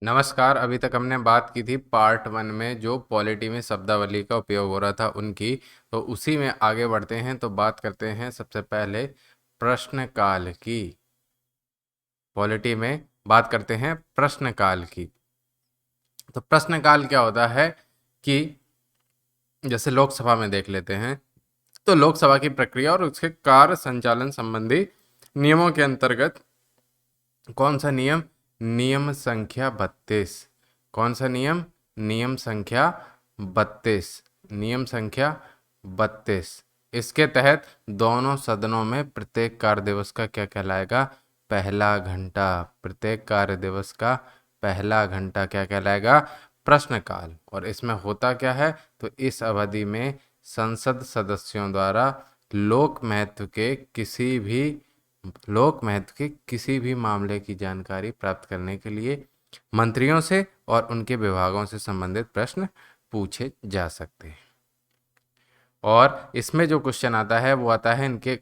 नमस्कार। अभी तक हमने बात की थी पार्ट 1 में जो पॉलिटी में शब्दावली का उपयोग हो रहा था उनकी। तो उसी में आगे बढ़ते हैं। तो बात करते हैं सबसे पहले प्रश्न काल की। पॉलिटी में बात करते हैं प्रश्न काल की। तो प्रश्न काल क्या होता है कि जैसे लोकसभा में देख लेते हैं। तो लोकसभा की प्रक्रिया और उसके कार्य संचालन संबंधी नियमों के अंतर्गत कौन सा नियम? नियम संख्या 32। कौन सा नियम? नियम संख्या 32। नियम संख्या 32। इसके तहत दोनों सदनों में प्रत्येक कार्य दिवस का क्या कहलाएगा? पहला घंटा। प्रत्येक कार्य दिवस का पहला घंटा क्या कहलाएगा? प्रश्नकाल। और इसमें होता क्या है? तो इस अवधि में संसद सदस्यों द्वारा लोक महत्व के किसी भी मामले की जानकारी प्राप्त करने के लिए मंत्रियों से और उनके विभागों से संबंधित प्रश्न पूछे जा सकते हैं। और इसमें जो क्वेश्चन आता है वो आता है इनके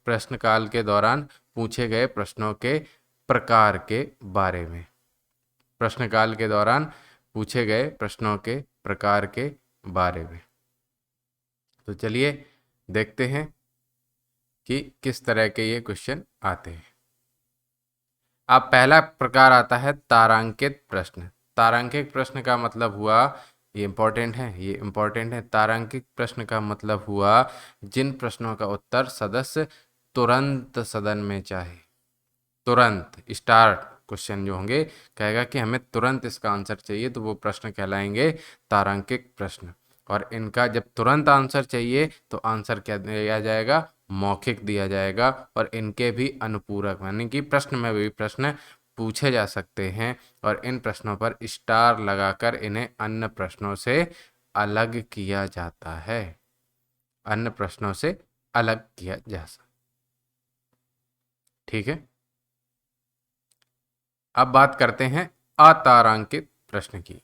प्रश्नकाल के दौरान पूछे गए प्रश्नों के प्रकार के बारे में। प्रश्नकाल के दौरान पूछे गए प्रश्नों के प्रकार के बारे में। तो चलिए देखते हैं कि किस तरह के ये क्वेश्चन आते हैं। अब पहला प्रकार आता है तारांकित प्रश्न। तारांकित प्रश्न का मतलब हुआ, ये इम्पोर्टेंट है। तारांकित प्रश्न का मतलब हुआ जिन प्रश्नों का उत्तर सदस्य तुरंत सदन में चाहे। तुरंत स्टार्ट क्वेश्चन जो होंगे, कहेगा कि हमें तुरंत इसका आंसर चाहिए, तो वो प्रश्न कहलाएंगे तारांकित प्रश्न। और इनका जब तुरंत आंसर चाहिए तो आंसर क्या दिया जाएगा? मौखिक दिया जाएगा। और इनके भी अनुपूरक यानी कि प्रश्न में भी प्रश्न पूछे जा सकते हैं और इन प्रश्नों पर स्टार लगाकर इन्हें अन्य प्रश्नों से अलग किया जाता है। अन्य प्रश्नों से अलग किया जा सकता। ठीक है। अब बात करते हैं अतारांकित प्रश्न की।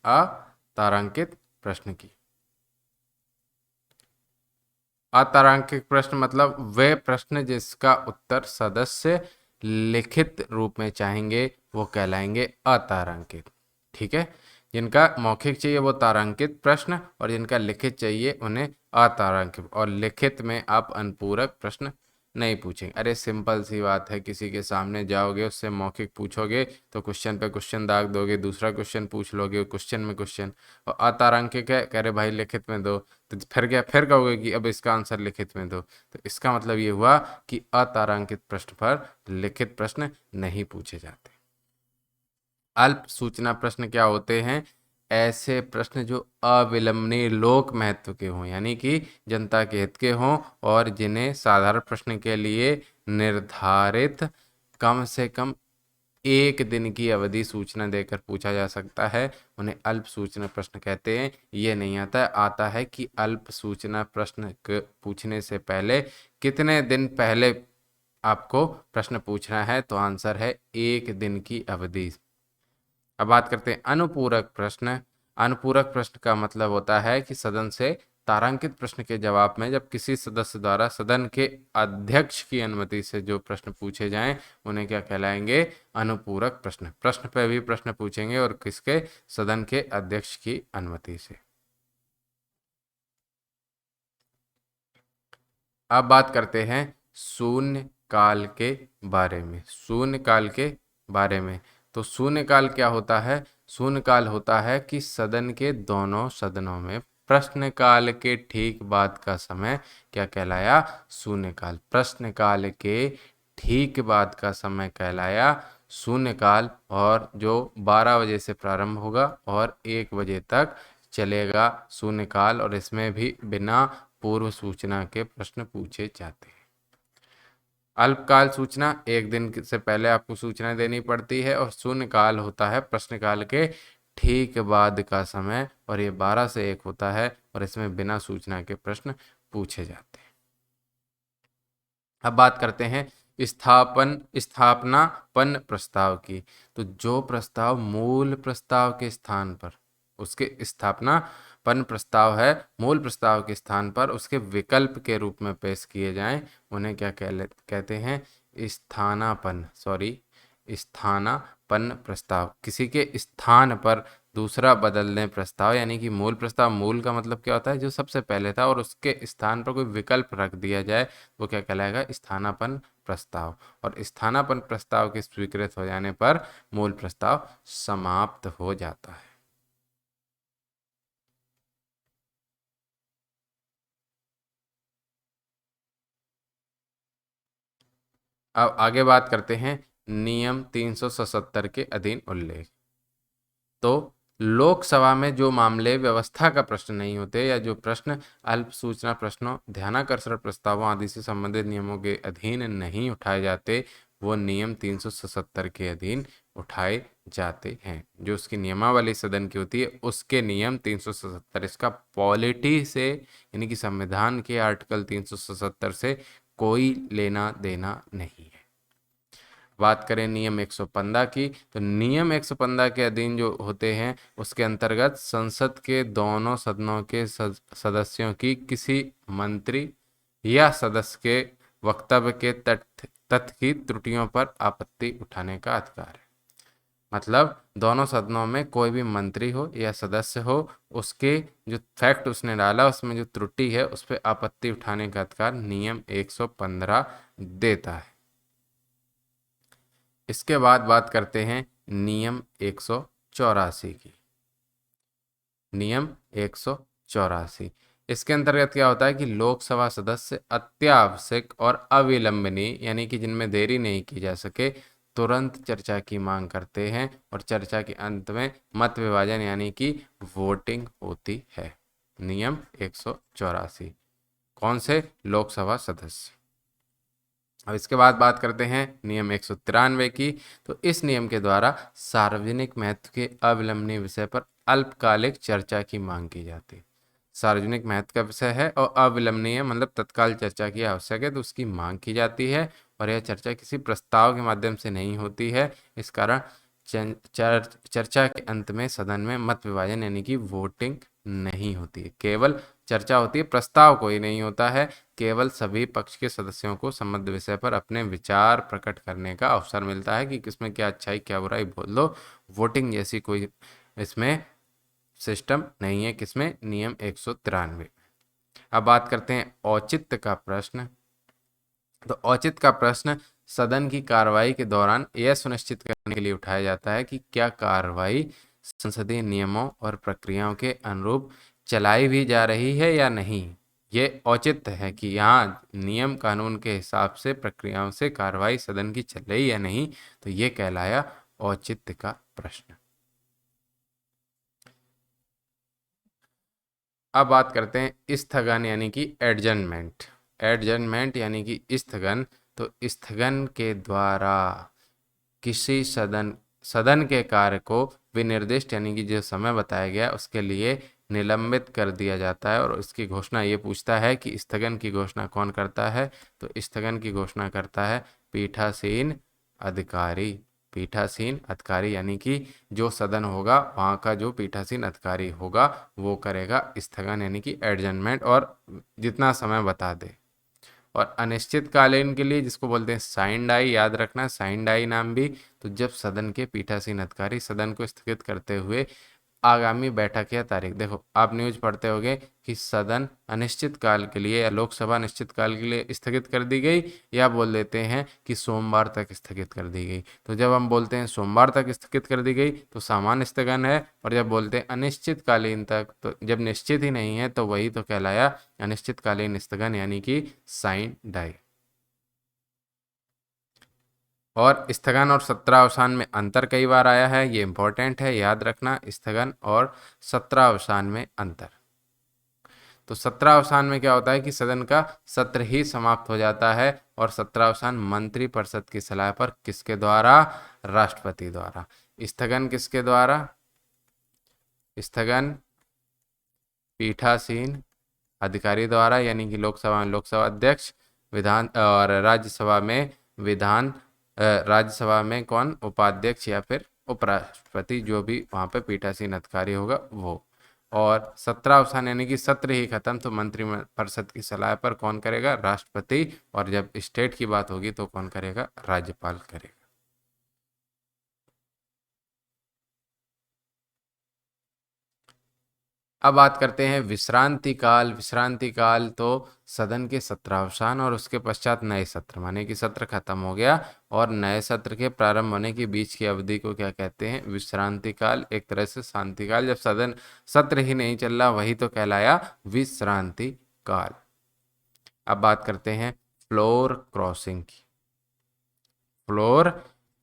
अतारांकित प्रश्न की। अतारांकित प्रश्न मतलब वे प्रश्न जिसका उत्तर सदस्य लिखित रूप में चाहेंगे वो कहलाएंगे अतारांकित। ठीक है। जिनका मौखिक चाहिए वो तारांकित प्रश्न और जिनका लिखित चाहिए उन्हें अतारांकित। और लिखित में आप अनुपूरक प्रश्न नहीं पूछेंगे। अरे सिंपल सी बात है, किसी के सामने जाओगे उससे मौखिक पूछोगे तो क्वेश्चन पे क्वेश्चन दाग दोगे, दूसरा क्वेश्चन पूछ लोगे क्वेश्चन में क्वेश्चन। और अतारांकित है, कह रहे भाई लिखित में दो, तो फिर कहोगे कि अब इसका आंसर लिखित में दो। तो इसका मतलब ये हुआ कि अतारांकित प्रश्न पर लिखित प्रश्न नहीं पूछे जाते। अल्प सूचना प्रश्न क्या होते हैं? ऐसे प्रश्न जो अविलंबनीय लोक महत्व के हों, यानी कि जनता के हित के हों और जिन्हें साधारण प्रश्न के लिए निर्धारित कम से कम 1 दिन की अवधि सूचना देकर पूछा जा सकता है, उन्हें अल्प सूचना प्रश्न कहते हैं। ये नहीं आता है कि अल्प सूचना प्रश्न पूछने से पहले कितने दिन पहले आपको प्रश्न पूछना है, तो आंसर है 1 दिन की अवधि। अब बात करते हैं अनुपूरक प्रश्न। अनुपूरक प्रश्न का मतलब होता है कि सदन से तारांकित प्रश्न के जवाब में जब किसी सदस्य द्वारा सदन के अध्यक्ष की अनुमति से जो प्रश्न पूछे जाएं उन्हें क्या कहलाएंगे? अनुपूरक प्रश्न। प्रश्न पर भी प्रश्न पूछेंगे और किसके? सदन के अध्यक्ष की अनुमति से। अब बात करते हैं शून्य काल के बारे में। शून्य काल के बारे में। तो शून्य काल क्या होता है? शून्य काल होता है कि सदन के दोनों सदनों में प्रश्नकाल के ठीक बाद का समय क्या कहलाया? शून्य काल। प्रश्नकाल के ठीक बाद का समय कहलाया शून्य काल। और जो 12 बजे से प्रारंभ होगा और 1 बजे तक चलेगा शून्य काल। और इसमें भी बिना पूर्व सूचना के प्रश्न पूछे जाते हैं। अल्पकाल सूचना 1 दिन से पहले आपको सूचना देनी पड़ती है और शून्यकाल होता है प्रश्नकाल के ठीक बाद का समय और ये 12 से 1 होता है और इसमें बिना सूचना के प्रश्न पूछे जाते हैं। अब बात करते हैं स्थापनापन्न प्रस्ताव की। तो जो प्रस्ताव मूल प्रस्ताव के स्थान पर उसके स्थापनापन्न प्रस्ताव है, मूल प्रस्ताव के स्थान पर उसके विकल्प के रूप में पेश किए जाएं उन्हें क्या कहते हैं? स्थानापन्न प्रस्ताव, किसी के स्थान पर दूसरा बदलने प्रस्ताव, यानी कि मूल प्रस्ताव, मूल का मतलब क्या होता है, जो सबसे पहले था और उसके स्थान पर कोई विकल्प रख दिया जाए, वो क्या कहलाएगा, स्थानापन्न प्रस्ताव। और स्थानापन्न प्रस्ताव के स्वीकृत हो जाने पर मूल प्रस्ताव समाप्त हो जाता है। अब आगे बात करते हैं नियम 377 के अधीन उल्लेख। तो लोकसभा में जो मामले व्यवस्था का प्रश्न नहीं होते या जो प्रश्न अल्प सूचना प्रश्नों, ध्यानाकर्षण प्रस्तावों आदि से संबंधित नियमों के अधीन नहीं उठाए जाते, वो नियम 377 के अधीन उठाए जाते हैं। जो उसकी नियमावली सदन की होती है उसके नियम 377, इसका पॉलिटी से यानी कि संविधान के आर्टिकल 377 से कोई लेना देना नहीं है। बात करें नियम 115 की, तो नियम 115 के अधीन जो होते हैं उसके अंतर्गत संसद के दोनों सदनों के सदस्यों की किसी मंत्री या सदस्य के वक्तव्य के तथ्य की त्रुटियों पर आपत्ति उठाने का अधिकार है। मतलब दोनों सदनों में कोई भी मंत्री हो या सदस्य हो, उसके जो फैक्ट उसने डाला उसमें जो त्रुटि है उस पर आपत्ति उठाने का अधिकार नियम 115 देता है। इसके बाद बात करते हैं नियम 184 की। नियम 184, इसके अंतर्गत क्या होता है कि लोकसभा सदस्य अत्यावश्यक और अविलंबनीय, यानी कि जिनमें देरी नहीं की जा सके, तुरंत चर्चा की मांग करते हैं और चर्चा के अंत में मत विभाजन यानी कि वोटिंग होती है। नियम 184, कौन से, लोकसभा सदस्य। अब इसके बाद बात करते हैं नियम 193 की। तो इस नियम के द्वारा सार्वजनिक महत्व के अविलंबनीय विषय पर अल्पकालिक चर्चा की मांग की जाती है। सार्वजनिक महत्व का विषय है और अविलंबनीय मतलब तत्काल चर्चा की आवश्यक है, तो उसकी मांग की जाती है और यह चर्चा किसी प्रस्ताव के माध्यम से नहीं होती है। इस कारण चर्चा के अंत में सदन में मत विभाजन यानी कि वोटिंग नहीं होती है, केवल चर्चा होती है, प्रस्ताव कोई नहीं होता है। केवल सभी पक्ष के सदस्यों को संबद्ध विषय पर अपने विचार प्रकट करने का अवसर मिलता है कि किसमें क्या अच्छाई क्या बुराई बोल दो। वोटिंग जैसी कोई इसमें सिस्टम नहीं है, किसमें, नियम 193। अब बात करते हैं औचित्य का प्रश्न। तो औचित्य का प्रश्न सदन की कार्रवाई के दौरान यह सुनिश्चित करने के लिए उठाया जाता है कि क्या कार्रवाई संसदीय नियमों और प्रक्रियाओं के अनुरूप चलाई भी जा रही है या नहीं। ये औचित्य है कि यहाँ नियम कानून के हिसाब से प्रक्रियाओं से कार्रवाई सदन की चल रही है या नहीं, तो ये कहलाया औचित्य का प्रश्न। अब बात करते हैं स्थगन यानी कि एडजर्नमेंट। एडजर्नमेंट यानी कि स्थगन। तो स्थगन के द्वारा किसी सदन के कार्य को विनिर्दिष्ट यानी कि जो समय बताया गया उसके लिए निलंबित कर दिया जाता है। और इसकी घोषणा ये पूछता है कि स्थगन की घोषणा कौन करता है। तो स्थगन की घोषणा करता है पीठासीन अधिकारी। पीठासीन अधिकारी यानी कि जो सदन होगा वहाँ का जो पीठासीन अधिकारी होगा वो करेगा स्थगन यानी कि एडजर्नमेंट, और जितना समय बता दे। और अनिश्चितकालीन के लिए जिसको बोलते हैं साइन डाई, याद रखना साइन डाई नाम भी। तो जब सदन के पीठासीन अधिकारी सदन को स्थगित करते हुए आगामी बैठक या तारीख, देखो आप न्यूज पढ़ते होंगे कि सदन अनिश्चित काल के लिए या लोकसभा अनिश्चित काल के लिए स्थगित कर दी गई, या बोल देते हैं कि सोमवार तक स्थगित कर दी गई। तो जब हम बोलते हैं सोमवार तक स्थगित कर दी गई तो सामान्य स्थगन है, और जब बोलते हैं अनिश्चितकालीन तक, तो जब निश्चित ही नहीं है तो वही तो कहलाया अनिश्चितकालीन स्थगन यानी कि साइन डाई। और स्थगन और सत्रावसान में अंतर कई बार आया है, ये इंपॉर्टेंट है, याद रखना स्थगन और सत्रावसान में अंतर। तो सत्रावसान में क्या होता है कि सदन का सत्र ही समाप्त हो जाता है, और सत्रावसान मंत्रिपरिषद की सलाह पर किसके द्वारा, राष्ट्रपति द्वारा। स्थगन किसके द्वारा, स्थगन पीठासीन अधिकारी द्वारा, यानी कि लोकसभा में लोकसभा अध्यक्ष, विधान और राज्यसभा में विधान राज्यसभा में कौन, उपाध्यक्ष या फिर उपराष्ट्रपति, जो भी वहाँ पे पीठासीन अधिकारी होगा वो। और सत्रावसान यानी कि सत्र ही खत्म तो मंत्रिपरिषद की सलाह पर कौन करेगा, राष्ट्रपति। और जब स्टेट की बात होगी तो कौन करेगा, राज्यपाल करेगा। अब बात करते हैं विश्रांति काल। विश्रांति काल तो सदन के सत्रावसान और उसके पश्चात नए सत्र, माने कि सत्र खत्म हो गया और नए सत्र के प्रारंभ होने के बीच की अवधि को क्या कहते हैं? विश्रांति काल। एक तरह से शांति काल, जब सदन सत्र ही नहीं चल रहा वही तो कहलाया विश्रांति काल। अब बात करते हैं फ्लोर क्रॉसिंग की। फ्लोर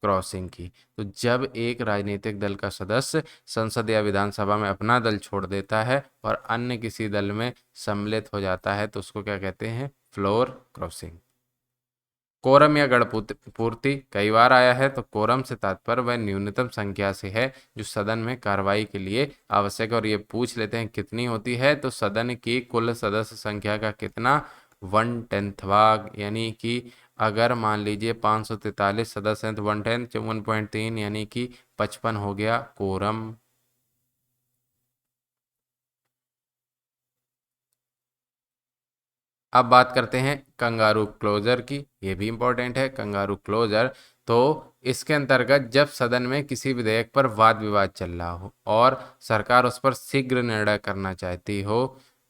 क्रॉसिंग की तो जब एक राजनीतिक दल का सदस्य संसद या विधानसभा में अपना दल छोड़ देता है और अन्य किसी दल में सम्मिलित हो जाता है तो उसको क्या कहते हैं? Floor crossing. कोरम या गण पूर्ति कई बार आया है, तो कोरम से तात्पर्य वह न्यूनतम संख्या से है जो सदन में कार्रवाई के लिए आवश्यक है। और ये पूछ लेते हैं कितनी होती है, तो सदन की कुल सदस्य संख्या का कितना? 1/10 भाग। यानी कि अगर मान लीजिए 543 सदस्य हैं तो 1/10 54.3 यानी कि 55 हो गया कोरम। अब बात करते हैं कंगारू क्लोजर की। ये भी इंपॉर्टेंट है कंगारू क्लोजर। तो इसके अंतर्गत जब सदन में किसी विधेयक पर वाद विवाद चल रहा हो और सरकार उस पर शीघ्र निर्णय करना चाहती हो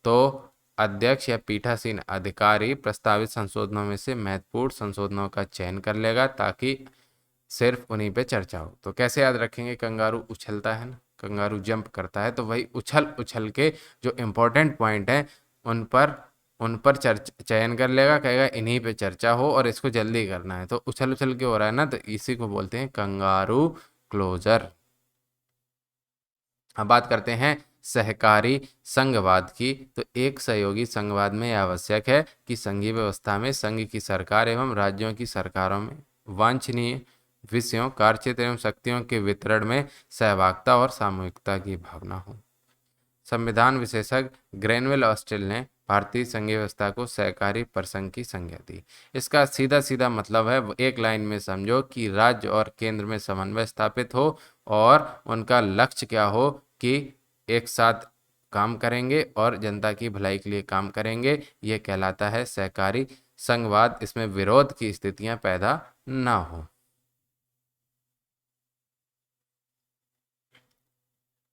तो अध्यक्ष या पीठासीन अधिकारी प्रस्तावित संशोधनों में से महत्वपूर्ण संशोधनों का चयन कर लेगा ताकि सिर्फ उन्हीं पे चर्चा हो। तो कैसे याद रखेंगे? कंगारू उछलता है ना, कंगारू जंप करता है, तो वही उछल उछल के जो इम्पोर्टेंट पॉइंट है उन पर चयन कर लेगा, कहेगा इन्हीं पे चर्चा हो और इसको जल्दी करना है। तो उछल उछल के हो रहा है ना, तो इसी को बोलते हैं कंगारू क्लोजर। अब बात करते हैं सहकारी संघवाद की। तो एक सहयोगी संघवाद में यह आवश्यक है कि संघीय व्यवस्था में संघ की सरकार एवं राज्यों की सरकारों में वांछनीय विषयों, कार्यक्षेत्र एवं शक्तियों के वितरण में सहभागिता और सामूहिकता की भावना हो। संविधान विशेषज्ञ ग्रेनवेल ऑस्टिल ने भारतीय संघीय व्यवस्था को सहकारी परसंघ की संज्ञा दी। इसका सीधा सीधा मतलब है, एक लाइन में समझो, कि राज्य और केंद्र में समन्वय स्थापित हो और उनका लक्ष्य क्या हो कि एक साथ काम करेंगे और जनता की भलाई के लिए काम करेंगे। यह कहलाता है सहकारी संघवाद। इसमें विरोध की स्थितियां पैदा ना हो।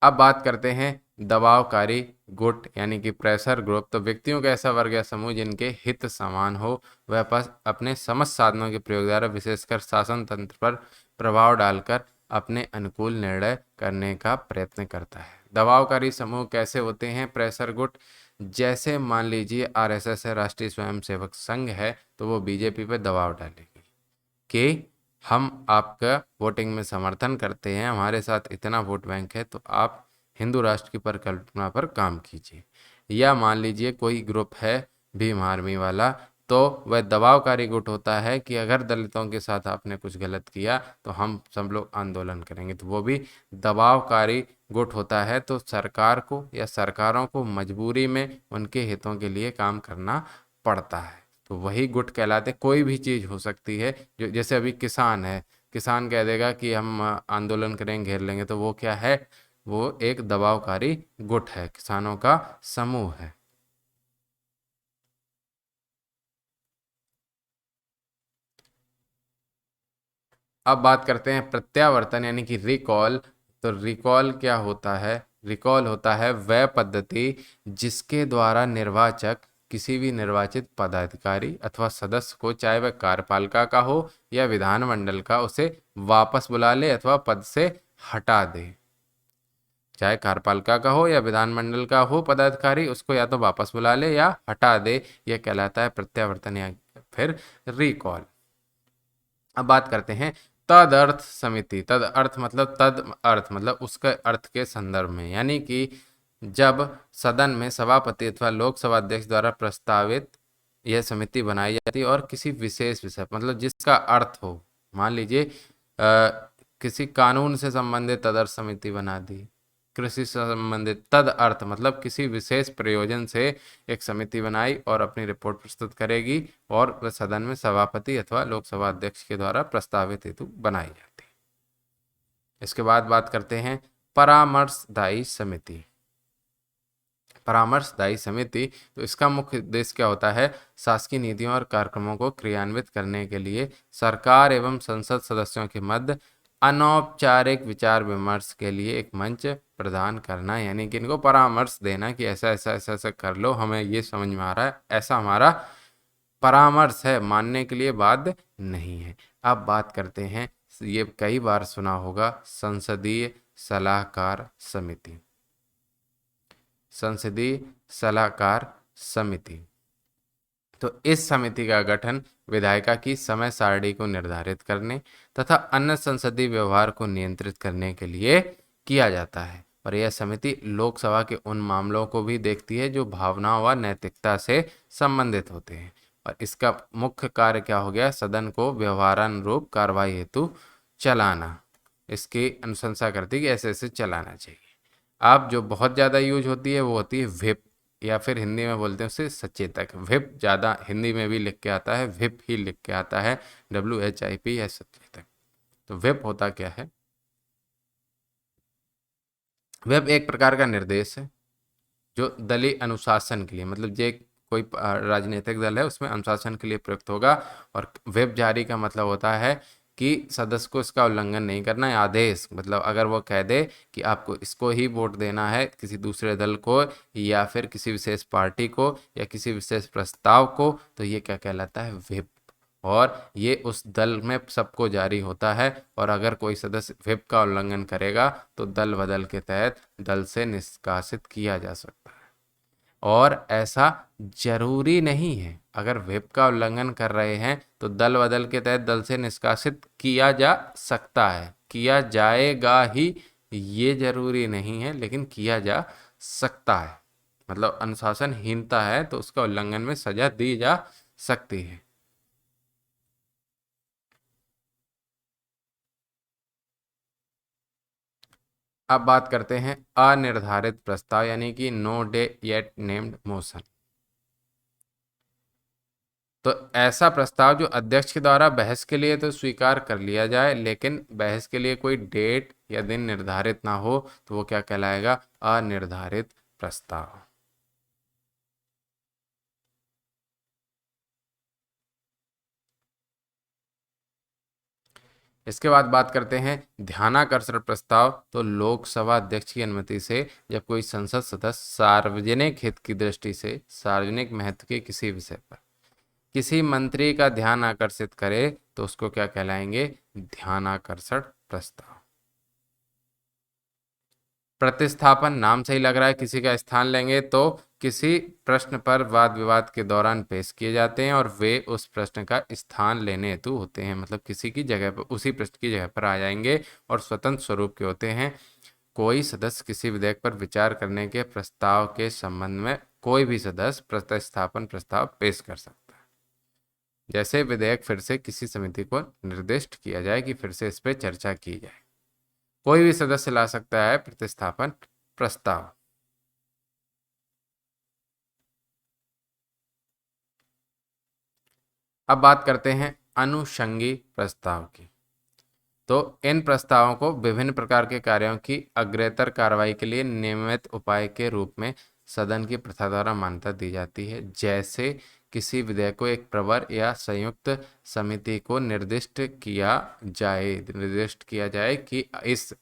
अब बात करते हैं दबावकारी गुट यानी कि प्रेशर ग्रुप। तो व्यक्तियों का ऐसा वर्ग या समूह जिनके हित समान हो, वह अपने समस्त साधनों के प्रयोग द्वारा विशेषकर शासन तंत्र पर प्रभाव डालकर अपने अनुकूल निर्णय करने का प्रयत्न करता है। दबावकारी समूह कैसे होते हैं? प्रेशर गुट, जैसे मान लीजिए आरएसएस है, राष्ट्रीय स्वयंसेवक संघ है, तो वो बीजेपी पर दबाव डालेगी कि हम आपका वोटिंग में समर्थन करते हैं, हमारे साथ इतना वोट बैंक है, तो आप हिंदू राष्ट्र की परिकल्पना पर काम कीजिए। या मान लीजिए कोई ग्रुप है भीम आर्मी वाला, तो वह दबावकारी गुट होता है कि अगर दलितों के साथ आपने कुछ गलत किया तो हम सब लोग आंदोलन करेंगे, तो वो भी दबावकारी गुट होता है। तो सरकार को या सरकारों को मजबूरी में उनके हितों के लिए काम करना पड़ता है, तो वही गुट कहलाते। कोई भी चीज़ हो सकती है, जो जैसे अभी किसान है, किसान कह देगा कि हम आंदोलन करेंगे, घेर लेंगे, तो वो क्या है? वो एक दबावकारी गुट है, किसानों का समूह है। अब बात करते हैं प्रत्यावर्तन यानी कि रिकॉल। तो रिकॉल क्या होता है? रिकॉल होता है वह पद्धति जिसके द्वारा निर्वाचक किसी भी निर्वाचित पदाधिकारी अथवा सदस्य को, चाहे वह कार्यपालिका का हो या विधानमंडल का, उसे वापस बुला ले अथवा पद से हटा दे। चाहे कार्यपालिका का हो या विधानमंडल का हो पदाधिकारी, उसको या तो वापस बुला ले या हटा दे। यह कहलाता है प्रत्यावर्तन या फिर रिकॉल। अब बात करते हैं तदर्थ समिति। तद अर्थ मतलब उसके अर्थ के संदर्भ में, यानी कि जब सदन में सभापति अथवा लोकसभा अध्यक्ष द्वारा प्रस्तावित यह समिति बनाई जाती है और किसी विशेष विषय मतलब जिसका अर्थ हो, मान लीजिए किसी कानून से संबंधित तदर्थ समिति बना दी, कृषि से संबंधित, तद अर्थ मतलब किसी विशेष प्रयोजन से एक समिति बनाई और अपनी रिपोर्ट प्रस्तुत करेगी और वह सदन में सभापति अथवा लोकसभा अध्यक्ष के द्वारा प्रस्तावित हेतु बनाई जाती है। इसके बाद बात करते हैं परामर्शदायी समिति। परामर्शदायी समिति, तो इसका मुख्य उद्देश्य क्या होता है? शासकीय नीतियों और कार्यक्रमों को क्रियान्वित करने के लिए सरकार एवं संसद सदस्यों के मध्य अनौपचारिक विचार विमर्श के लिए एक मंच प्रदान करना, यानी कि इनको परामर्श देना कि ऐसा ऐसा ऐसा ऐसा कर लो, हमें ये समझ में आ रहा है, ऐसा हमारा परामर्श है, मानने के लिए बाध्य नहीं है। अब बात करते हैं, ये कई बार सुना होगा, संसदीय सलाहकार समिति। संसदीय सलाहकार समिति, तो इस समिति का गठन विधायिका की समय सारणी को निर्धारित करने तथा अन्य संसदीय व्यवहार को नियंत्रित करने के लिए किया जाता है। और यह समिति लोकसभा के उन मामलों को भी देखती है जो भावनाओं व नैतिकता से संबंधित होते हैं। और इसका मुख्य कार्य क्या हो गया, सदन को व्यवहारानुरूप कार्रवाई हेतु चलाना, इसकी अनुशंसा करती है कि ऐसे ऐसे चलाना चाहिए। अब जो बहुत ज़्यादा यूज होती है वो होती है व्हिप, या फिर हिंदी में बोलते हैं उसे सचेतक। व्हिप ज़्यादा हिंदी में भी लिख के आता है, व्हिप ही लिख के आता है, WHIP है सचेतक। तो व्हिप होता क्या है, व्हिप एक प्रकार का निर्देश है जो दलीय अनुशासन के लिए, मतलब जे कोई राजनीतिक दल है उसमें अनुशासन के लिए प्रयुक्त होगा। और व्हिप जारी का मतलब होता है कि सदस्य को इसका उल्लंघन नहीं करना है। आदेश मतलब अगर वो कह दे कि आपको इसको ही वोट देना है, किसी दूसरे दल को या फिर किसी विशेष पार्टी को या किसी विशेष प्रस्ताव को, तो ये क्या कहलाता है, व्हिप। और ये उस दल में सबको जारी होता है। और अगर कोई सदस्य व्हिप का उल्लंघन करेगा तो दल बदल के तहत दल से निष्कासित किया जा सकता है। और ऐसा जरूरी नहीं है, अगर व्हिप का उल्लंघन कर रहे हैं तो दल बदल के तहत दल से निष्कासित किया जा सकता है, किया जाएगा ही ये जरूरी नहीं है, लेकिन किया जा सकता है। मतलब अनुशासनहीनता है तो उसका उल्लंघन में सजा दी जा सकती है। अब बात करते हैं अनिर्धारित प्रस्ताव, यानी कि no day yet named motion. तो ऐसा प्रस्ताव जो अध्यक्ष के द्वारा बहस के लिए तो स्वीकार कर लिया जाए, लेकिन बहस के लिए कोई डेट या दिन निर्धारित ना हो, तो वो क्या कहलाएगा, अनिर्धारित प्रस्ताव। इसके बाद बात करते हैं ध्यानाकर्षण प्रस्ताव। तो लोकसभा अध्यक्ष की अनुमति से जब कोई संसद सदस्य सार्वजनिक हित की दृष्टि से सार्वजनिक महत्व के किसी विषय पर किसी मंत्री का ध्यान आकर्षित करे तो उसको क्या कहलाएंगे, ध्यानाकर्षण प्रस्ताव। प्रतिस्थापन, नाम से ही लग रहा है किसी का स्थान लेंगे, तो किसी प्रश्न पर वाद विवाद के दौरान पेश किए जाते हैं और वे उस प्रश्न का स्थान लेने हेतु होते हैं, मतलब किसी की जगह पर, उसी प्रश्न की जगह पर आ जाएंगे और स्वतंत्र स्वरूप के होते हैं। कोई सदस्य किसी विधेयक पर विचार करने के प्रस्ताव के संबंध में कोई भी सदस्य प्रतिस्थापन प्रस्ताव पेश कर सकता है। जैसे विधेयक फिर से किसी समिति को निर्दिष्ट किया जाए कि फिर से इस पर चर्चा की जाए, कोई भी सदस्य ला सकता है प्रतिस्थापन प्रस्ताव। अब बात करते हैं अनुषंगी प्रस्ताव की। तो इन प्रस्तावों को विभिन्न प्रकार के कार्यों की अग्रेतर कार्रवाई के लिए नियमित उपाय के रूप में सदन की प्रथा द्वारा मान्यता दी जाती है। जैसे किसी विधेयक को एक प्रवर या संयुक्त समिति को निर्दिष्ट किया जाए कि इस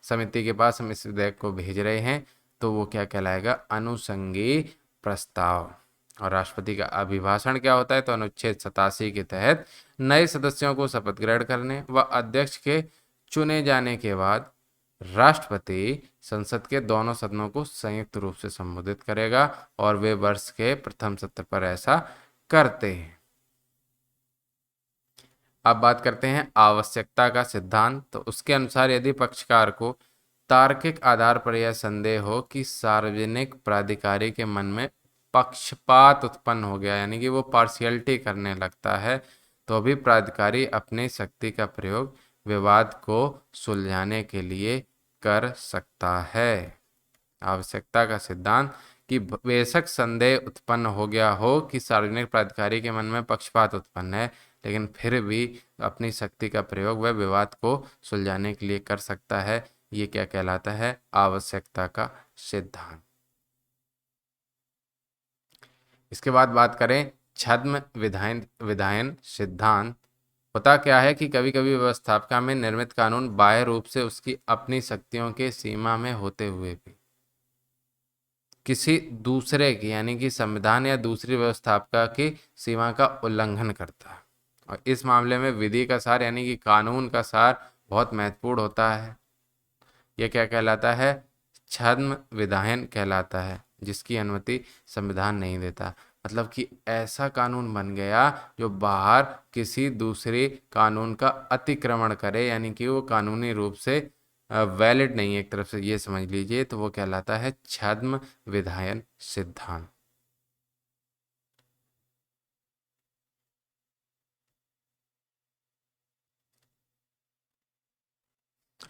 समिति के पास हम इस विधेयक को भेज रहे हैं, तो वो क्या कहलाएगा, अनुषंगी प्रस्ताव। और राष्ट्रपति का अभिभाषण क्या होता है, तो अनुच्छेद 87 के तहत नए सदस्यों को शपथ ग्रहण करने व अध्यक्ष के चुने जाने के बाद राष्ट्रपति संसद के दोनों सदनों को संयुक्त रूप से संबोधित करेगा और वे वर्ष के प्रथम सत्र पर ऐसा करते हैं। अब बात करते हैं आवश्यकता का सिद्धांत। तो उसके अनुसार यदि पक्षकार को तार्किक आधार पर यह संदेह हो कि सार्वजनिक प्राधिकारी के मन में पक्षपात उत्पन्न हो गया, यानी कि वो पार्शियलिटी करने लगता है, तो भी प्राधिकारी अपनी शक्ति का प्रयोग विवाद को सुलझाने के लिए कर सकता है। आवश्यकता का सिद्धांत कि बेशक संदेह उत्पन्न हो गया हो कि सार्वजनिक प्राधिकारी के मन में पक्षपात उत्पन्न है, लेकिन फिर भी अपनी शक्ति का प्रयोग वह विवाद को सुलझाने के लिए कर सकता है। ये क्या कहलाता है, आवश्यकता का सिद्धांत। इसके बाद बात करें छद्म विधायन विधायन सिद्धांत। होता क्या है कि कभी कभी व्यवस्थापिका में निर्मित कानून बाह्य रूप से उसकी अपनी शक्तियों के सीमा में होते हुए भी किसी दूसरे की यानी कि संविधान या दूसरी व्यवस्थापिका की सीमा का उल्लंघन करता है। और इस मामले में विधि का सार यानी कि कानून का सार बहुत महत्वपूर्ण होता है। यह क्या कहलाता है? छद्म विधायन कहलाता है, जिसकी अनुमति संविधान नहीं देता। मतलब कि ऐसा कानून बन गया जो बाहर किसी दूसरे कानून का अतिक्रमण करे, यानी कि वो कानूनी रूप से वैलिड नहीं है, एक तरफ से ये समझ लीजिए, तो वो कहलाता है छद्म विधायन सिद्धांत।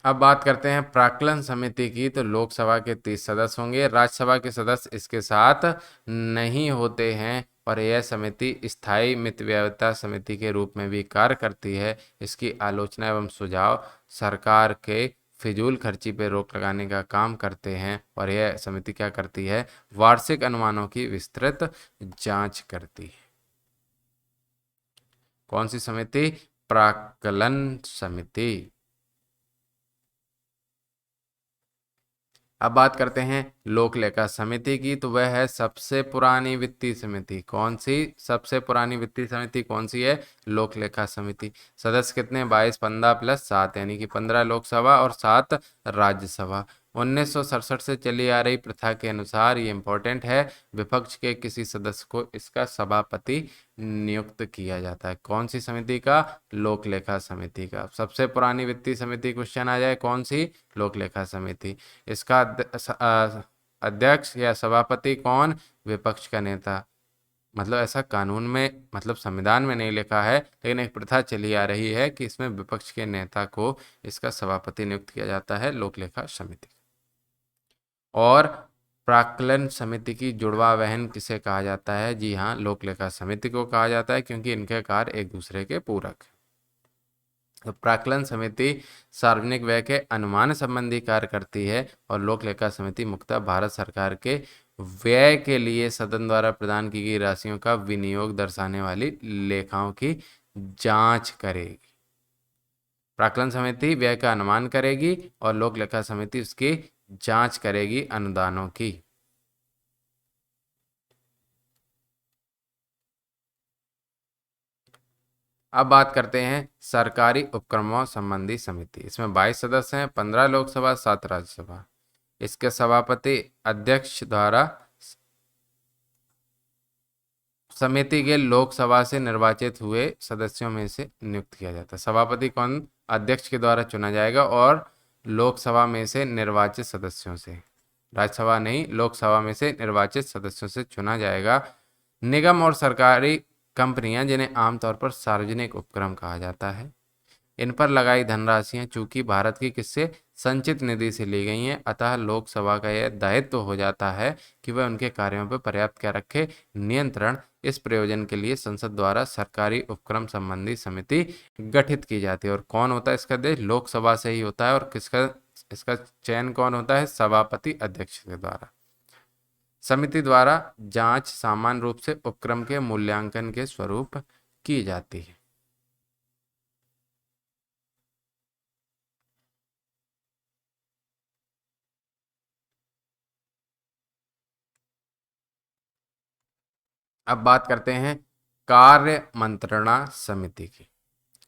अब बात करते हैं प्राक्कलन समिति की। तो लोकसभा के 30 सदस्य होंगे, राज्यसभा के सदस्य इसके साथ नहीं होते हैं, और यह समिति स्थायी मितव्ययिता समिति के रूप में भी कार्य करती है। इसकी आलोचना एवं सुझाव सरकार के फिजूल खर्ची पर रोक लगाने का काम करते हैं, और यह समिति क्या करती है? वार्षिक अनुमानों की विस्तृत जांच करती है। कौन सी समिति? प्राक्कलन समिति। अब बात करते हैं लोक लेखा समिति की। तो वह है सबसे पुरानी वित्तीय समिति। कौन सी सबसे पुरानी वित्तीय समिति कौन सी है? लोक लेखा समिति। सदस्य कितने? 22, 15 प्लस 7, यानी कि 15 लोकसभा और 7 राज्यसभा। 1967 से चली आ रही प्रथा के अनुसार, ये इंपॉर्टेंट है, विपक्ष के किसी सदस्य को इसका सभापति नियुक्त किया जाता है। कौन सी समिति का? लोक लेखा समिति का। सबसे पुरानी वित्तीय समिति क्वेश्चन आ जाए, कौन सी? लोक लेखा समिति। इसका अध्यक्ष या सभापति कौन? विपक्ष का नेता। मतलब ऐसा कानून में, मतलब संविधान में नहीं लिखा है, लेकिन एक प्रथा चली आ रही है कि इसमें विपक्ष के नेता को इसका सभापति नियुक्त किया जाता है लोक लेखा समिति। और प्राक्कलन समिति की जुड़वा बहन किसे कहा जाता है? जी हाँ, लोक लेखा समिति को कहा जाता है, क्योंकि इनके कार्य एक दूसरे के पूरक हैं। तो प्राक्कलन समिति सार्वजनिक व्यय के अनुमान संबंधी कार्य करती है, और लोक लेखा समिति मुख्यतः भारत सरकार के व्यय के लिए सदन द्वारा प्रदान की गई राशियों का विनियोग दर्शाने वाली लेखाओं की जांच करेगी। प्राक्कलन समिति व्यय का अनुमान करेगी, और लोक लेखा समिति उसकी जांच करेगी अनुदानों की। अब बात करते हैं सरकारी उपक्रमों संबंधी समिति। इसमें 22 सदस्य हैं, 15 लोकसभा, 7 राज्यसभा। इसके सभापति अध्यक्ष द्वारा समिति के लोकसभा से निर्वाचित हुए सदस्यों में से नियुक्त किया जाता है। सभापति कौन? अध्यक्ष के द्वारा चुना जाएगा, और लोकसभा में से निर्वाचित सदस्यों से, राज्यसभा नहीं, लोकसभा में से निर्वाचित सदस्यों से चुना जाएगा। निगम और सरकारी कंपनियां, जिन्हें आमतौर पर सार्वजनिक उपक्रम कहा जाता है, इन पर लगाई धनराशियां चूंकि भारत की किससे? संचित निधि से ली गई हैं, अतः लोकसभा का यह दायित्व हो जाता है कि वह उनके कार्यों पर पर्याप्त क्या रखे? नियंत्रण। इस प्रयोजन के लिए संसद द्वारा सरकारी उपक्रम संबंधी समिति गठित की जाती है। और कौन होता है इसका अध्यक्ष? लोकसभा से ही होता है। और किसका इसका चयन कौन होता है? सभापति अध्यक्ष के द्वारा। समिति द्वारा जांच सामान्य रूप से उपक्रम के मूल्यांकन के स्वरूप की जाती है। अब बात करते हैं कार्य मंत्रणा समिति की।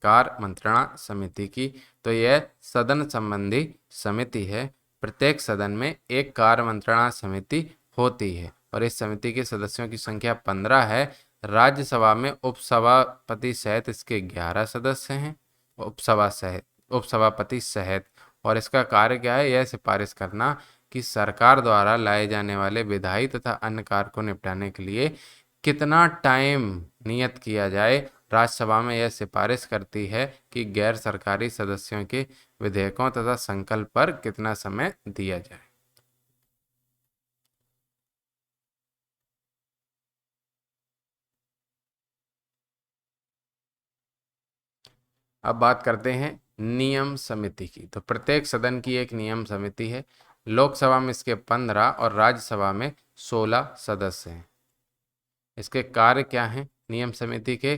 कार्य मंत्रणा समिति की, तो यह सदन संबंधी समिति है। प्रत्येक सदन में एक कार्य मंत्रणा समिति होती है, और इस समिति के सदस्यों की संख्या 15 है। राज्यसभा में उपसभापति सहित इसके 11 सदस्य हैं, उपसभापति सहित। और इसका कार्य क्या है? यह सिफारिश करना कि सरकार द्वारा लाए जाने वाले विधायी तथा अन्य कार्य को निपटाने के लिए कितना टाइम नियत किया जाए। राज्यसभा में यह सिफारिश करती है कि गैर सरकारी सदस्यों के विधेयकों तथा संकल्प पर कितना समय दिया जाए। अब बात करते हैं नियम समिति की। तो प्रत्येक सदन की एक नियम समिति है। लोकसभा में इसके 15 और राज्यसभा में 16 सदस्य हैं। इसके कार्य क्या हैं नियम समिति के?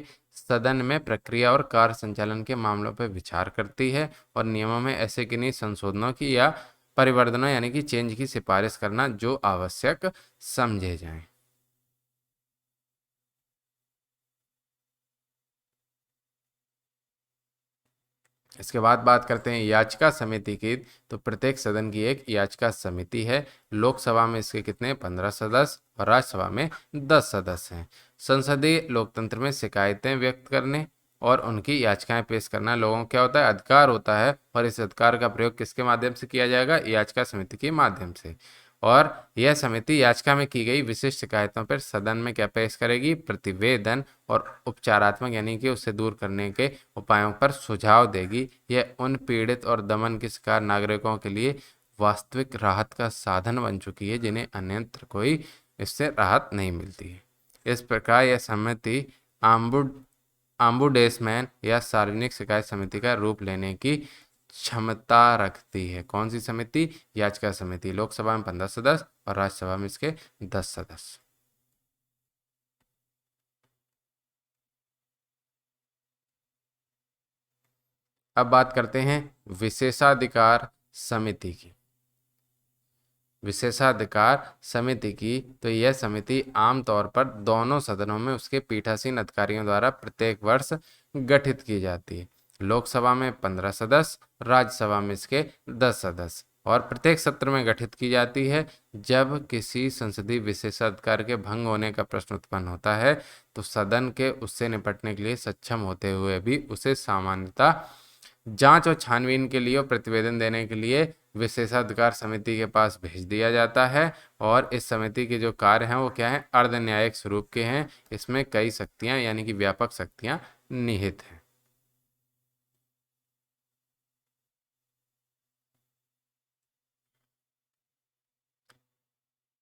सदन में प्रक्रिया और कार्य संचालन के मामलों पर विचार करती है और नियमों में ऐसे किन्हीं संशोधनों की या परिवर्तनों यानी कि चेंज की सिफारिश करना जो आवश्यक समझे जाएं। इसके बाद बात करते हैं याचिका समिति की। तो प्रत्येक सदन की एक याचिका समिति है। लोकसभा में इसके कितने 15 सदस्य और राज्यसभा में 10 सदस्य हैं। संसदीय लोकतंत्र में शिकायतें व्यक्त करने और उनकी याचिकाएं पेश करना लोगों को क्या होता है, अधिकार होता है। और इस अधिकार का प्रयोग किसके माध्यम से किया जाएगा, याचिका समिति के माध्यम से। और यह समिति याचिका में की गई विशिष्ट शिकायतों पर सदन में क्या पेश करेगी, प्रतिवेदन और उपचारात्मक यानी कि उसे दूर करने के उपायों पर सुझाव देगी। यह उन पीड़ित और दमन के शिकार नागरिकों के लिए वास्तविक राहत का साधन बन चुकी है जिन्हें अन्यत्र कोई इससे राहत नहीं मिलती है। इस प्रकार यह समिति आम्बुडेसमैन या सार्वजनिक शिकायत समिति का रूप लेने की क्षमता रखती है। कौन सी समिति, याचिका समिति। लोकसभा में 15 सदस्य और राज्यसभा में इसके 10 सदस्य। अब बात करते हैं विशेषाधिकार समिति की। विशेषाधिकार समिति की तो यह समिति आमतौर पर दोनों सदनों में उसके पीठासीन अधिकारियों द्वारा प्रत्येक वर्ष गठित की जाती है। लोकसभा में 15 सदस्य, राज्यसभा में इसके 10 सदस्य, और प्रत्येक सत्र में गठित की जाती है। जब किसी संसदीय विशेषाधिकार के भंग होने का प्रश्न उत्पन्न होता है तो सदन के उससे निपटने के लिए सक्षम होते हुए भी उसे सामान्यतः जांच और छानबीन के लिए और प्रतिवेदन देने के लिए विशेषाधिकार समिति के पास भेज दिया जाता है। और इस समिति के जो कार्य हैं वो क्या है, अर्ध न्यायिक स्वरूप के हैं। इसमें कई शक्तियां यानी कि व्यापक शक्तियां निहित हैं।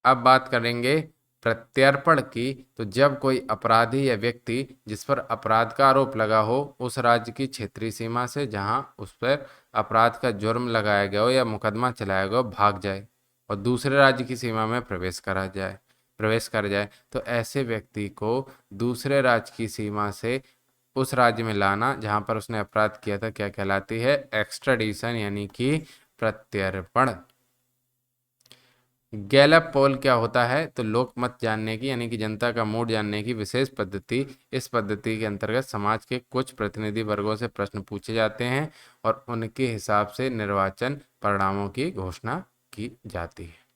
अब बात करेंगे प्रत्यर्पण की। तो जब कोई अपराधी या व्यक्ति जिस पर अपराध का आरोप लगा हो उस राज्य की क्षेत्रीय सीमा से जहां उस पर अपराध का जुर्म लगाया गया हो या मुकदमा चलाया गया हो भाग जाए और दूसरे राज्य की सीमा में प्रवेश कर जाए तो ऐसे व्यक्ति को दूसरे राज्य की सीमा से उस राज्य में लाना जहां पर उसने अपराध किया था क्या कहलाती है, एक्स्ट्राडिशन यानी कि प्रत्यर्पण। गैलप पोल क्या होता है, तो लोकमत जानने की यानी कि जनता का मूड जानने की विशेष पद्धति। इस पद्धति के अंतर्गत समाज के कुछ प्रतिनिधि वर्गों से प्रश्न पूछे जाते हैं और उनके हिसाब से निर्वाचन परिणामों की घोषणा की जाती है।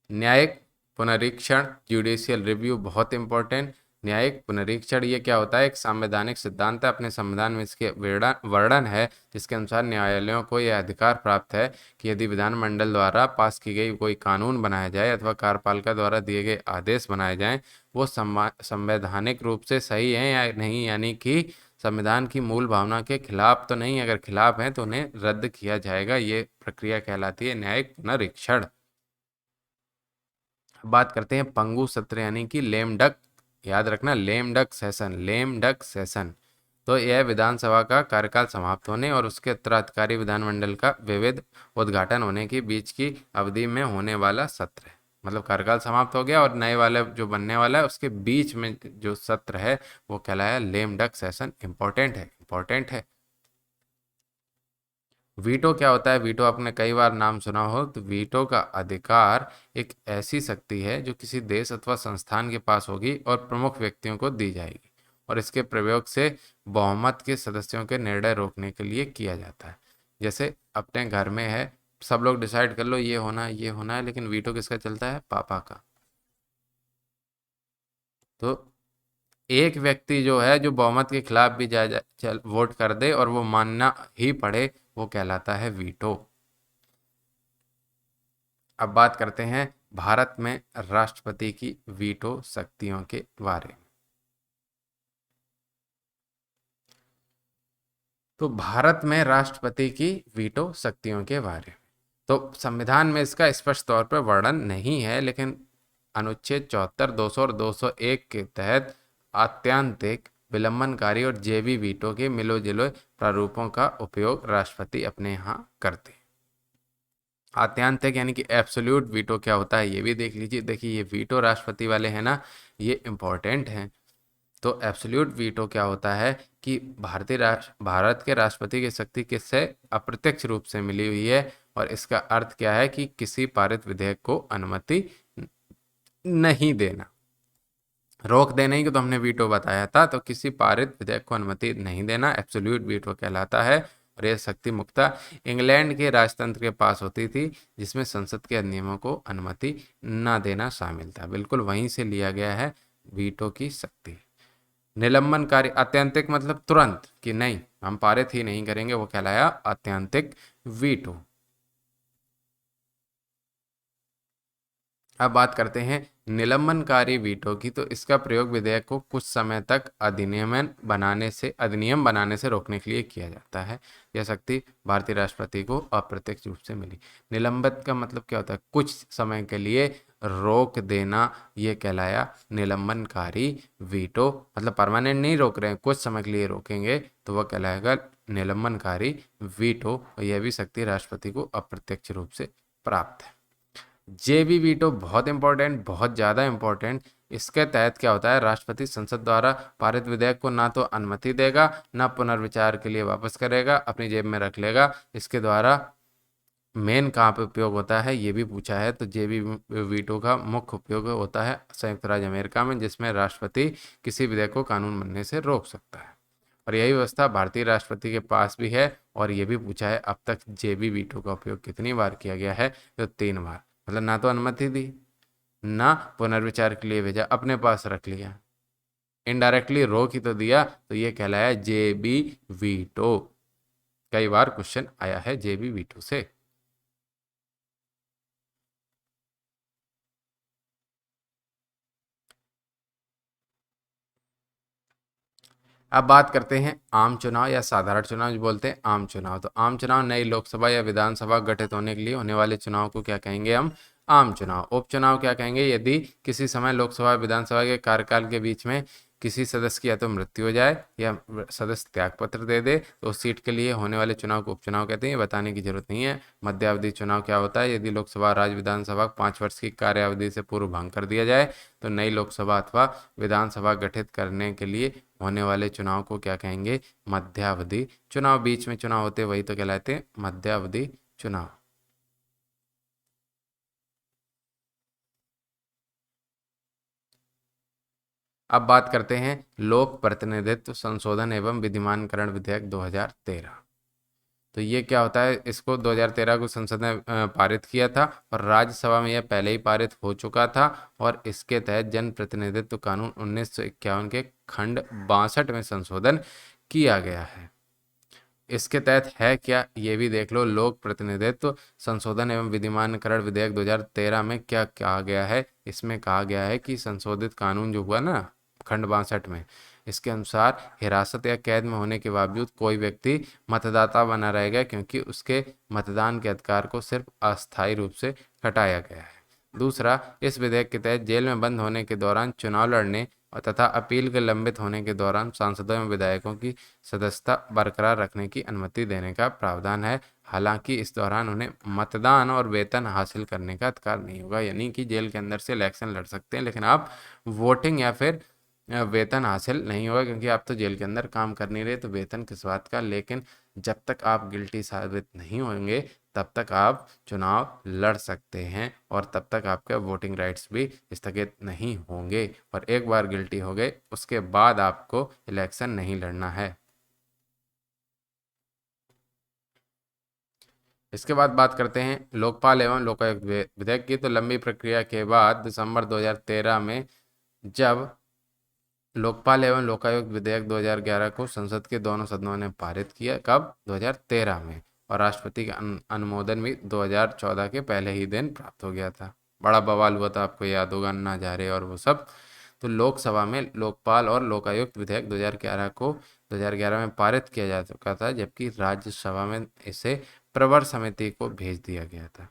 न्यायिक पुनरीक्षण, जुडिशियल रिव्यू, बहुत इंपॉर्टेंट। न्यायिक पुनरीक्षण ये क्या होता है, एक संवैधानिक सिद्धांत है, अपने संविधान में इसके वर्णन है जिसके अनुसार न्यायालयों को यह अधिकार प्राप्त है कि यदि विधानमंडल द्वारा पास की गई कोई कानून बनाया जाए अथवा कार्यपालिका द्वारा दिए गए आदेश बनाए जाएं वो संवैधानिक रूप से सही है या नहीं, यानी कि संविधान की मूल भावना के खिलाफ तो नहीं, अगर खिलाफ है तो उन्हें रद्द किया जाएगा। ये प्रक्रिया कहलाती है न्यायिक पुनरीक्षण। बात करते हैं पंगु सत्र यानी कि लेम डक। याद रखना, lame duck session, lame duck session. तो यह विधानसभा का कार्यकाल समाप्त होने और उसके उत्तराधिकारी विधानमंडल का विविध उद्घाटन होने के बीच की अवधि में होने वाला सत्र है। मतलब कार्यकाल समाप्त हो गया और नए वाले जो बनने वाला है उसके बीच में जो सत्र है वो कहलाया लेम डक सेशन। इंपॉर्टेंट है, इंपॉर्टेंट है। वीटो क्या होता है, वीटो आपने कई बार नाम सुना हो। तो वीटो का अधिकार एक ऐसी शक्ति है जो किसी देश अथवा संस्थान के पास होगी और प्रमुख व्यक्तियों को दी जाएगी और इसके प्रयोग से बहुमत के सदस्यों के निर्णय रोकने के लिए किया जाता है। जैसे अपने घर में है, सब लोग डिसाइड कर लो ये होना है ये होना है, लेकिन वीटो किसका चलता है, पापा का। तो एक व्यक्ति जो है जो बहुमत के खिलाफ भी चल वोट कर दे और वो मानना ही पड़े वो कहलाता है वीटो। अब बात करते हैं भारत में राष्ट्रपति की वीटो शक्तियों के बारे में। तो भारत में राष्ट्रपति की वीटो शक्तियों के बारे में तो संविधान में इसका स्पष्ट तौर पर वर्णन नहीं है, लेकिन अनुच्छेद 74, 200 और 201 के तहत आत्यांतिक, विलंबनकारी और जेबी वीटो के मिलो जुले प्रारूपों का उपयोग राष्ट्रपति अपने यहाँ करते हैं। आत्यांतिक यानी कि एब्सोल्यूट वीटो क्या होता है ये भी देख लीजिए। देखिए ये वीटो राष्ट्रपति वाले हैं ना, ये इम्पोर्टेंट हैं। तो एब्सोल्यूट वीटो क्या होता है कि भारत के राष्ट्रपति की शक्ति किससे अप्रत्यक्ष रूप से मिली हुई है, और इसका अर्थ क्या है कि किसी पारित विधेयक को अनुमति नहीं देना। रोक देने ही को तो हमने वीटो बताया था, तो किसी पारित विधेयक को अनुमति नहीं देना एब्सोल्यूट वीटो कहलाता है। और यह शक्ति मुख्यतः इंग्लैंड के राजतंत्र के पास होती थी, जिसमें संसद के अधिनियमों को अनुमति न देना शामिल था। बिल्कुल वहीं से लिया गया है वीटो की शक्ति। निलंबनकारी आत्यंतिक मतलब तुरंत कि नहीं हम पारित ही नहीं करेंगे, वो कहलाया आत्यंतिक वीटो। अब बात करते हैं निलंबनकारी वीटो की। तो इसका प्रयोग विधेयक को कुछ समय तक अधिनियम बनाने से रोकने के लिए किया जाता है। यह शक्ति भारतीय राष्ट्रपति को अप्रत्यक्ष रूप से मिली। निलंबित का मतलब क्या होता है, कुछ समय के लिए रोक देना, ये कहलाया निलंबनकारी वीटो। मतलब परमानेंट नहीं रोक रहे हैं, कुछ समय के लिए रोकेंगे तो वह कहलाएगा निलंबनकारी वीटो। और यह भी शक्ति राष्ट्रपति को अप्रत्यक्ष रूप से प्राप्त है। जेबी वीटो बहुत इंपॉर्टेंट, बहुत ज़्यादा इंपॉर्टेंट। इसके तहत क्या होता है, राष्ट्रपति संसद द्वारा पारित विधेयक को ना तो अनुमति देगा, ना पुनर्विचार के लिए वापस करेगा, अपनी जेब में रख लेगा। इसके द्वारा मेन कहाँ पे उपयोग होता है ये भी पूछा है। तो जेबी वीटो का मुख्य उपयोग होता है संयुक्त राज्य अमेरिका में, जिसमें राष्ट्रपति किसी विधेयक को कानून बनने से रोक सकता है। और यही व्यवस्था भारतीय राष्ट्रपति के पास भी है। और ये भी पूछा है अब तक जेबी वीटो का उपयोग कितनी बार किया गया है, तो 3 बार। मतलब ना तो अनुमति दी, ना पुनर्विचार के लिए भेजा, अपने पास रख लिया, इनडायरेक्टली रोक ही तो दिया। तो ये कहलाया जेबी वीटो। कई बार क्वेश्चन आया है जेबी वीटो से। अब बात करते हैं आम चुनाव या साधारण चुनाव, जो बोलते हैं आम चुनाव। तो आम चुनाव नई लोकसभा या विधानसभा गठित होने के लिए होने वाले चुनाव को क्या कहेंगे हम, आम चुनाव। उपचुनाव क्या कहेंगे, यदि किसी समय लोकसभा विधानसभा के कार्यकाल के बीच में किसी सदस्य की या तो मृत्यु हो जाए या सदस्य त्यागपत्र दे दे, तो उस सीट के लिए होने वाले चुनाव को उपचुनाव कहते हैं। ये बताने की जरूरत नहीं है। मध्यावधि चुनाव क्या होता है, यदि लोकसभा राज्य विधानसभा 5 वर्ष की कार्यावधि से पूर्व भंग कर दिया जाए, तो नई लोकसभा अथवा विधानसभा गठित करने के लिए होने वाले चुनाव को क्या कहेंगे, मध्यावधि चुनाव। बीच में चुनाव होते वही तो कहलाते हैं मध्यावधि चुनाव। अब बात करते हैं लोक प्रतिनिधित्व संशोधन एवं विधिमानकरण विधेयक 2013। तो ये क्या होता है, इसको 2013 को संसद ने पारित किया था, और राज्यसभा में यह पहले ही पारित हो चुका था। और इसके तहत जन प्रतिनिधित्व कानून 1951 के खंड 62 में संशोधन किया गया है। इसके तहत है क्या ये भी देख लो, लोक प्रतिनिधित्व संशोधन एवं विधिमानकरण विधेयक 2013 में क्या कहा गया है। इसमें कहा गया है कि संशोधित कानून जो हुआ ना खंड 62 में, इसके अनुसार हिरासत या कैद में होने के बावजूद कोई व्यक्ति मतदाता बना रहेगा, क्योंकि उसके मतदान के अधिकार को सिर्फ अस्थायी रूप से हटाया गया है। दूसरा, इस विधेयक के तहत जेल में बंद होने के दौरान चुनाव लड़ने और तथा अपील के लंबित होने के दौरान सांसदों एवं विधायकों की सदस्यता बरकरार रखने की अनुमति देने का प्रावधान है। हालांकि इस दौरान उन्हें मतदान और वेतन हासिल करने का अधिकार नहीं होगा। यानी कि जेल के अंदर से इलेक्शन लड़ सकते हैं, लेकिन आप वोटिंग या फिर वेतन हासिल नहीं होगा, क्योंकि आप तो जेल के अंदर काम कर नहीं रहे, तो वेतन किस बात का। लेकिन जब तक आप गिल्टी साबित नहीं होंगे तब तक आप चुनाव लड़ सकते हैं, और तब तक आपके वोटिंग राइट्स भी स्थगित नहीं होंगे। और एक बार गिल्टी हो गए उसके बाद आपको इलेक्शन नहीं लड़ना है। इसके बाद बात करते हैं लोकपाल एवं लोकायुक्त विधेयक की। तो लंबी प्रक्रिया के बाद दिसंबर 2013 में जब लोकपाल एवं लोकायुक्त विधेयक 2011 को संसद के दोनों सदनों ने पारित किया, कब, 2013 में। और राष्ट्रपति का अनुमोदन भी 2014 के पहले ही दिन प्राप्त हो गया था। बड़ा बवाल हुआ था, आपको याद होगा, अन्ना हजारे और वो सब। तो लोकसभा में लोकपाल और लोकायुक्त विधेयक 2011 को 2011 में पारित किया जा चुका था, जबकि राज्यसभा में इसे प्रवर समिति को भेज दिया गया था।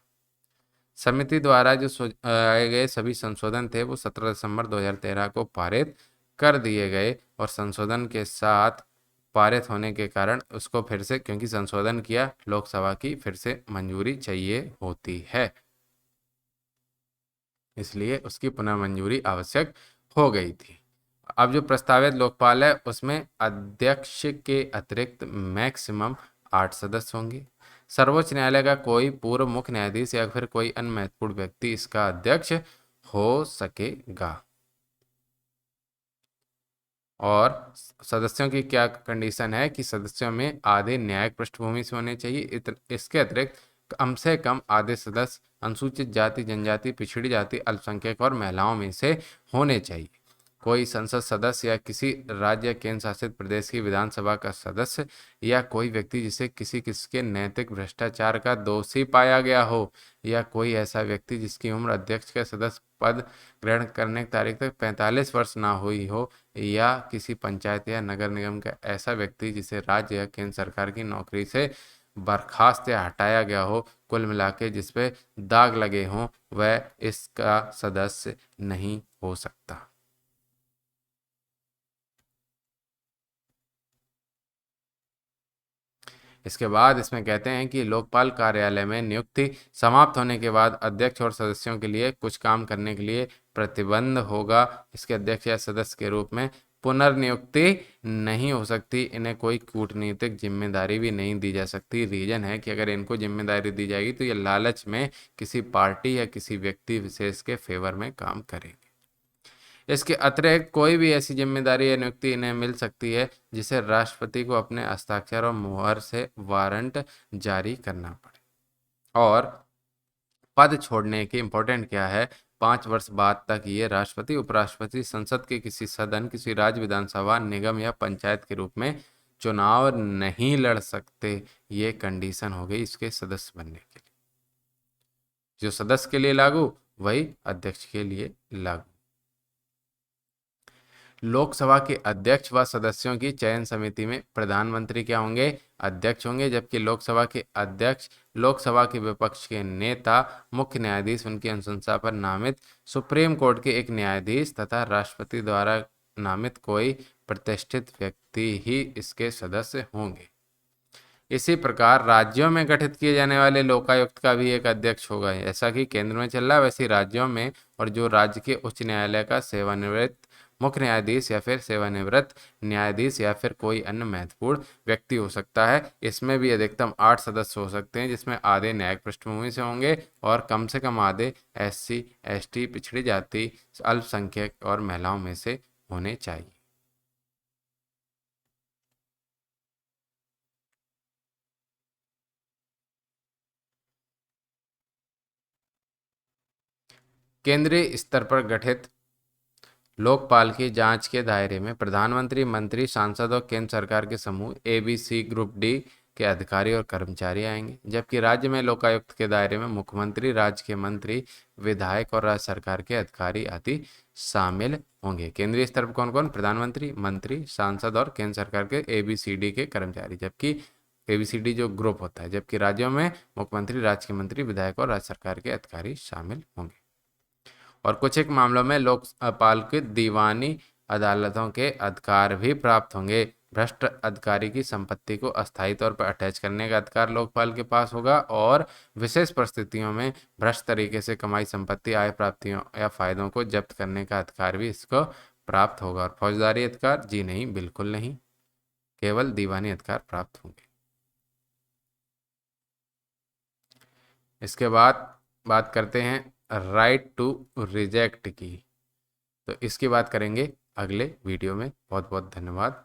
समिति द्वारा जो आए गए सभी संशोधन थे वो 17 दिसंबर 2013 को पारित कर दिए गए, और संशोधन के साथ पारित होने के कारण उसको फिर से, क्योंकि संशोधन किया, लोकसभा की फिर से मंजूरी चाहिए होती है, इसलिए उसकी पुनर्मंजूरी आवश्यक हो गई थी। अब जो प्रस्तावित लोकपाल है उसमें अध्यक्ष के अतिरिक्त मैक्सिमम 8 सदस्य होंगे। सर्वोच्च न्यायालय का कोई पूर्व मुख्य न्यायाधीश या फिर कोई अन्य महत्वपूर्ण व्यक्ति इसका अध्यक्ष हो सकेगा। और सदस्यों की क्या कंडीशन है कि सदस्यों में आधे न्यायिक पृष्ठभूमि से होने चाहिए। इसके अतिरिक्त कम से कम आधे सदस्य अनुसूचित जाति, जनजाति, पिछड़ी जाति, अल्पसंख्यक और महिलाओं में से होने चाहिए। कोई संसद सदस्य या किसी राज्य या केंद्र शासित प्रदेश की विधानसभा का सदस्य या कोई व्यक्ति जिसे किसी के नैतिक भ्रष्टाचार का दोषी पाया गया हो, या कोई ऐसा व्यक्ति जिसकी उम्र अध्यक्ष के सदस्य पद ग्रहण करने की तारीख तक 45 वर्ष ना हुई हो, या किसी पंचायत या नगर निगम का ऐसा व्यक्ति जिसे राज्य या केंद्र सरकार की नौकरी से बर्खास्त या हटाया गया हो, कुल मिला के जिसपे दाग लगे हों, वह इसका सदस्य नहीं हो सकता। इसके बाद इसमें कहते हैं कि लोकपाल कार्यालय में नियुक्ति समाप्त होने के बाद अध्यक्ष और सदस्यों के लिए कुछ काम करने के लिए प्रतिबंध होगा। इसके अध्यक्ष या सदस्य के रूप में पुनर्नियुक्ति नहीं हो सकती। इन्हें कोई कूटनीतिक जिम्मेदारी भी नहीं दी जा सकती। रीजन है कि अगर इनको जिम्मेदारी दी जाएगी तो ये लालच में किसी पार्टी या किसी व्यक्ति विशेष के फेवर में काम करेंगे। इसके अतिरिक्त कोई भी ऐसी जिम्मेदारी या नियुक्ति इन्हें मिल सकती है जिसे राष्ट्रपति को अपने हस्ताक्षर और मुहर से वारंट जारी करना पड़े। और पद छोड़ने की इम्पोर्टेंट क्या है, 5 वर्ष बाद तक ये राष्ट्रपति, उपराष्ट्रपति, संसद के किसी सदन, किसी राज्य विधानसभा, निगम या पंचायत के रूप में चुनाव नहीं लड़ सकते। ये कंडीशन हो गई इसके सदस्य बनने के लिए। जो सदस्य के लिए लागू वही अध्यक्ष के लिए लागू। लोकसभा के अध्यक्ष व सदस्यों की चयन समिति में प्रधानमंत्री क्या होंगे, अध्यक्ष होंगे, जबकि लोकसभा के अध्यक्ष लोकसभा के विपक्ष के नेता, मुख्य न्यायाधीश, उनकी अनुशंसा पर नामित सुप्रीम कोर्ट के एक न्यायाधीश तथा राष्ट्रपति द्वारा नामित कोई प्रतिष्ठित व्यक्ति ही इसके सदस्य होंगे। इसी प्रकार राज्यों में गठित किए जाने वाले लोकायुक्त का भी एक अध्यक्ष होगा। ऐसा कि केंद्र में चल रहा है वैसे राज्यों में, और जो राज्य के उच्च न्यायालय का सेवानिवृत्त मुख्य न्यायाधीश या फिर सेवानिवृत्त न्यायाधीश या फिर कोई अन्य महत्वपूर्ण व्यक्ति हो सकता है। इसमें भी अधिकतम 8 सदस्य हो सकते हैं, जिसमें आधे न्यायिक पृष्ठभूमि से होंगे और कम से कम आधे SC, ST, पिछड़ी जाति, अल्पसंख्यक और महिलाओं में से होने चाहिए। केंद्रीय स्तर पर गठित लोकपाल की जांच के दायरे में प्रधानमंत्री, मंत्री, सांसद और केंद्र सरकार के समूह ABC ग्रुप D के अधिकारी और कर्मचारी आएंगे, जबकि राज्य में लोकायुक्त के दायरे में मुख्यमंत्री, राज्य के मंत्री, विधायक और राज्य सरकार के अधिकारी आदि शामिल होंगे। केंद्रीय स्तर पर कौन कौन, प्रधानमंत्री, मंत्री, सांसद और केंद्र सरकार के ABCD के कर्मचारी, जबकि ABCD जो ग्रुप होता है, जबकि राज्यों में मुख्यमंत्री, राज्य के मंत्री, विधायक और राज्य सरकार के अधिकारी शामिल होंगे। और कुछ एक मामलों में लोकपाल के दीवानी अदालतों के अधिकार भी प्राप्त होंगे। भ्रष्ट अधिकारी की संपत्ति को अस्थायी तौर पर अटैच करने का अधिकार लोकपाल के पास होगा, और विशेष परिस्थितियों में भ्रष्ट तरीके से कमाई संपत्ति, आय प्राप्तियों या फायदों को जब्त करने का अधिकार भी इसको प्राप्त होगा। और फौजदारी अधिकार, जी नहीं, बिल्कुल नहीं, केवल दीवानी अधिकार प्राप्त होंगे। इसके बाद बात करते हैं राइट टू रिजेक्ट की, तो इसकी बात करेंगे अगले वीडियो में। बहुत बहुत धन्यवाद।